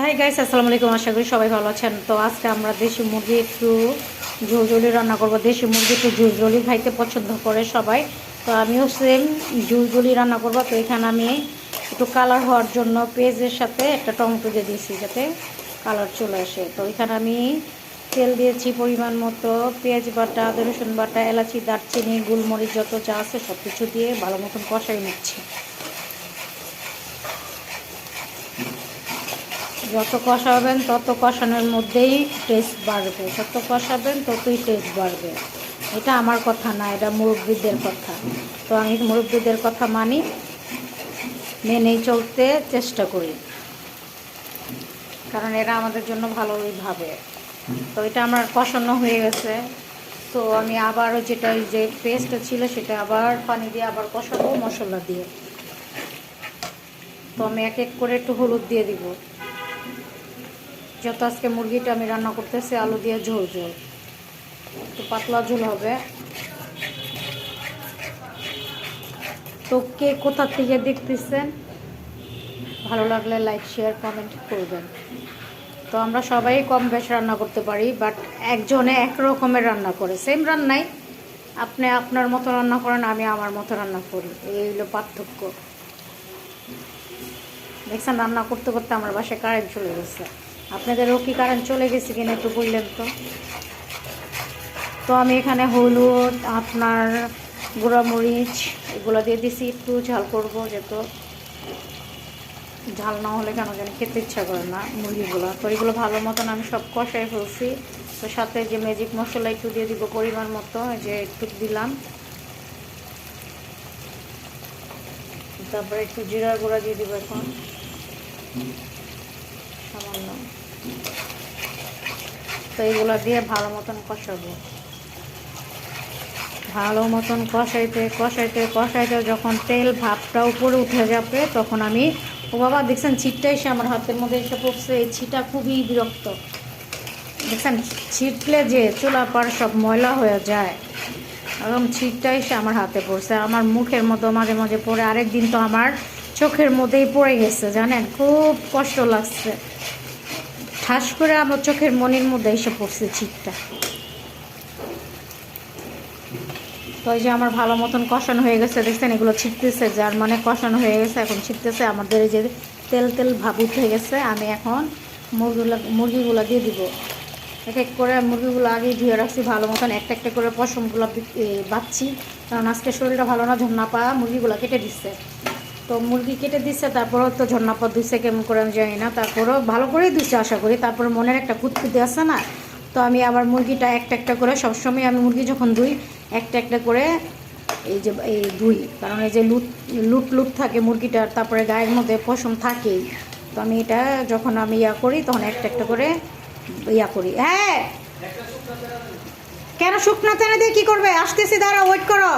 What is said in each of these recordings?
Hi guys, আসসালামু আলাইকুম। আশা করি সবাই ভালো আছেন। তো আজকে আমরা দেশি মুরগি একটু ঝোলঝোলি রান্না করব। দেশি মুরগি একটু ঝোলঝোলি খাইতে পছন্দ করে সবাই। তো আমিও সেম ঝোলঝোলি রান্না করব। তো এখানে আমি একটু কালার হওয়ার জন্য পেঁয়াজের সাথে একটা টমেটো দিয়ে দিয়েছি যাতে কালার চলে আসে। তো এখানে আমি তেল দিয়েছি পরিমাণ মতো, পেঁয়াজ বাটা, আদা রসুন বাটা, এলাচি, দারচিনি, গোলমরিচ যত যা আছে সব কিছু দিয়ে ভালো মতন কষাই নিচ্ছি। যত কষাবেন তত কষানোর মধ্যেই টেস্ট বাড়বে, যত কষাবেন ততই টেস্ট বাড়বে। এটা আমার কথা না, এটা মুরব্বিদের কথা। তো আমি মুরব্বিদের কথা মানি, মেনেই চলতে চেষ্টা করি, কারণ এরা আমাদের জন্য ভালোই ভাবে। তো এটা আমার কষানো হয়ে গেছে। তো আমি আবারও যেটা যে পেস্টটা ছিল সেটা আবার পানি দিয়ে আবার কষাবো মশলা দিয়ে। তো আমি এক এক করে একটু হলুদ দিয়ে দিব। যত আজকে মুরগিটা আমি রান্না করতেছি আলু দিয়ে ঝোল ঝোল, একটু পাতলা ঝোল হবে। তো কে কোথা থেকে দেখতেছেন, ভালো লাগলে লাইক শেয়ার কমেন্ট করবেন। তো আমরা সবাই কম বেশ রান্না করতে পারি, বাট একজনে এক রকমের রান্না করে, সেম রান্নাই আপনি আপনার মতো রান্না করেন, আমি আমার মতো রান্না করি, এই হলো পার্থক্য। দেখছেন রান্না করতে করতে আমার বাসায় কারেন্ট চলে গেছে। আপনাদেরও কি কারেন্ট চলে গেছে কিনা একটু বললেন তো। তো আমি এখানে হলুদ, আপনার গুঁড়ামরিচ এগুলো দিয়ে দিছি, একটু ঝাল করব, যেহেতু ঝাল না হলে কেন জানি খেতে ইচ্ছা করে না মুরগিগুলো। তো এগুলো ভালো মতন আমি সব কষাই ফেলছি। তো সাথে যে ম্যাজিক মশলা একটু দিয়ে দিব পরিমাণ মতো, যে একটু দিলাম। তারপরে একটু জিরার গুঁড়া দিয়ে দিব এখন সামান্য। তো এইগুলো দিয়ে ভালো মতন কষাবো। ভালো মতন কষাইতে কষাইতে কষাইতে যখন তেল ভাপটা উপরে উঠে যাবে তখন আমি, ও বাবা দেখছেন ছিটটা এসে আমার হাতের মধ্যে এসে পড়ছে। এই ছিটা খুবই বিরক্ত। দেখছেন ছিটলে যে চুলা পার সব ময়লা হয়ে যায়, এবং ছিটটা এসে আমার হাতে পড়ছে, আমার মুখের মতো মাঝে মাঝে পড়ে। আরেক দিন তো আমার চোখের মধ্যেই পড়ে গেছে, জানেন, খুব কষ্ট লাগছে। ঠাস করে আমার চোখের মনির মধ্যে এসে পড়ছে ছিটটা। তো এই যে আমার ভালো মতন কষানো হয়ে গেছে, দেখছেন এগুলো ছিটতেছে, যার মানে কষানো হয়ে গেছে, এখন ছিটতেছে। আমাদের এই যে তেল তেল ভাব উঠে গেছে। আমি এখন মুরগিগুলো দিয়ে দিব। এক এক করে মুরগিগুলো আগেই ধুয়ে রাখছি ভালো মতন, একটা একটা করে পশমগুলো বাচ্ছি, কারণ আজকে শরীরটা ভালো না। ঝর্ণাপা মুরগিগুলো কেটে দিচ্ছে। তো মুরগি কেটে দিচ্ছে, তারপরেও তো ঝর্ণাপা ধুইছে কেমন করে আমি জানি না, তারপরেও ভালো করেই ধুইছে আশা করি। তারপরে মনের একটা কুতকুতি আছে না। তো আমি আবার মুরগিটা একটা একটা করে, সবসময় আমি মুরগি যখন ধুই একটা একটা করে এই যে এই ধুই, কারণ এই যে লুট লুট থাকে মুরগিটার, তারপরে গায়ের মধ্যে পশম থাকেই। তো আমি এটা যখন আমি ইয়া করি তখন একটা একটা করে ইয়া করি। হ্যাঁ, কেন শুকনা তেনে দিয়ে কী করবে? আসতেছি, দাঁড়া, ওয়েট করো।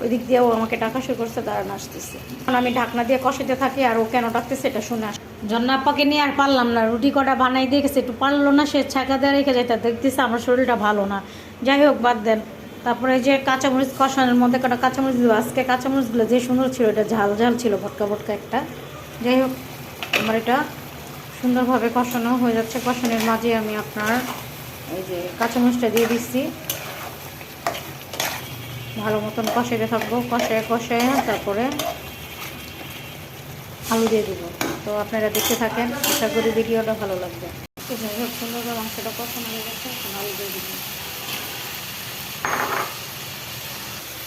ওই দিক দিয়েও আমাকে ডাকা শুরু করছে, দাঁড়ানো আসতেছে। এখন আমি ঢাকনা দিয়ে কষাতে থাকি, আর ও কেন ডাকতেছে এটা শুনে আস। জন্নাপ্পাকে নিয়ে আর পারলাম না, রুটি কটা বানাই দিয়ে গেছে, একটু পারলো না, সে ছাকা দিয়ে রেখে যেতে দেখতেছে আমার শরীরটা ভালো না। যাই হোক, বাদ দেন। তারপরে যে কাঁচামরিচ কষানোর মধ্যে কটা কাঁচামরিচ দিল, আজকে কাঁচামরিচগুলো যে সুন্দর ছিল, এটা ঝাল ঝাল ছিল, ভটকা ভটকা একটা। যাই হোক, আমার এটা সুন্দরভাবে কষানো হয়ে যাচ্ছে। কষানোর মাঝে আমি আপনার এই যে কাঁচামরিচটা দিয়ে দিচ্ছি, ভালো মতন কষাইতে থাকবো। কষায় কষায় তারপরে আলু দিয়ে দেবো। তো আপনারা দেখতে থাকেন, আশা করি ভিডিওটা ভালো লাগবে। তো যাই হোক, সুন্দরভাবে মাংসটা কষানো হয়ে গেছে, এখন আলু দিয়ে দিব।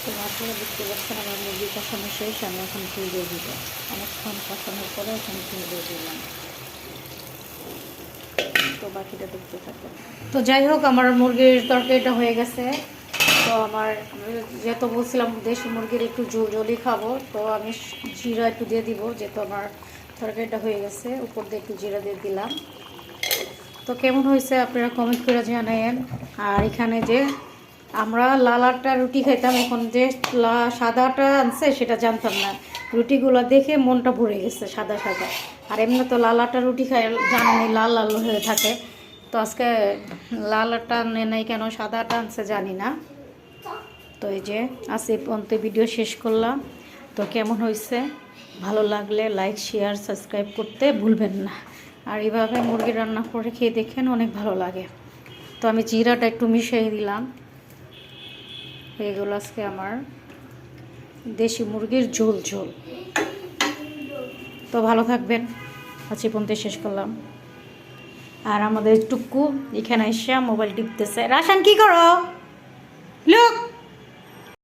তো আপনারা দেখতে পাচ্ছেন আমার মুরগি কষানো শেষ, আমি এখন ফুল দিয়ে দিব। অনেকক্ষণ কষানোর পরে এখন ফুল দিয়ে দিলাম। তো বাকিটা দেখতে থাকেন। তো যাই হোক, আমার মুরগির তরকারিটা হয়ে গেছে। তো আমি যেহেতু বলছিলাম দেশি মুরগির একটু ঝোল ঝোলই খাবো, তো আমি জিরা একটু দিয়ে দিব, যেহেতু আমার তরকারিটা হয়ে গেছে। উপর দিয়ে একটু জিরা দিয়ে দিলাম। তো কেমন হয়েছে আপনারা কমেন্ট করে জানায়েন। আর এখানে যে আমরা লাল আটা রুটি খাইতাম, এখন যে সাদাটা আনছে সেটা জানতাম না। রুটিগুলো দেখে মনটা ভরে গেছে, সাদা সাদা। আর এমনি তো লাল আটা রুটি খাই জানি লাল লাল হয়ে থাকে। তো আজকে লাল আটা আনে নাই কেন, সাদা আটা আনছে জানি না। তো এই যে আজকে পর্যন্ত ভিডিও শেষ করলাম। তো কেমন হয়েছে ভালো লাগলে লাইক শেয়ার সাবস্ক্রাইব করতে ভুলবেন না। আর এইভাবে মুরগি রান্না করে খেয়ে দেখেন, অনেক ভালো লাগে। তো আমি জিরাটা একটু মিশিয়ে দিলাম। এগুলো আজকে আমার দেশি মুরগির ঝোল ঝোল। তো ভালো থাকবেন, আজ পর্যন্ত শেষ করলাম। আর আমাদের টুকু এখানে এসে মোবাইল টিপতেছে। রাশান কি করো? লুক।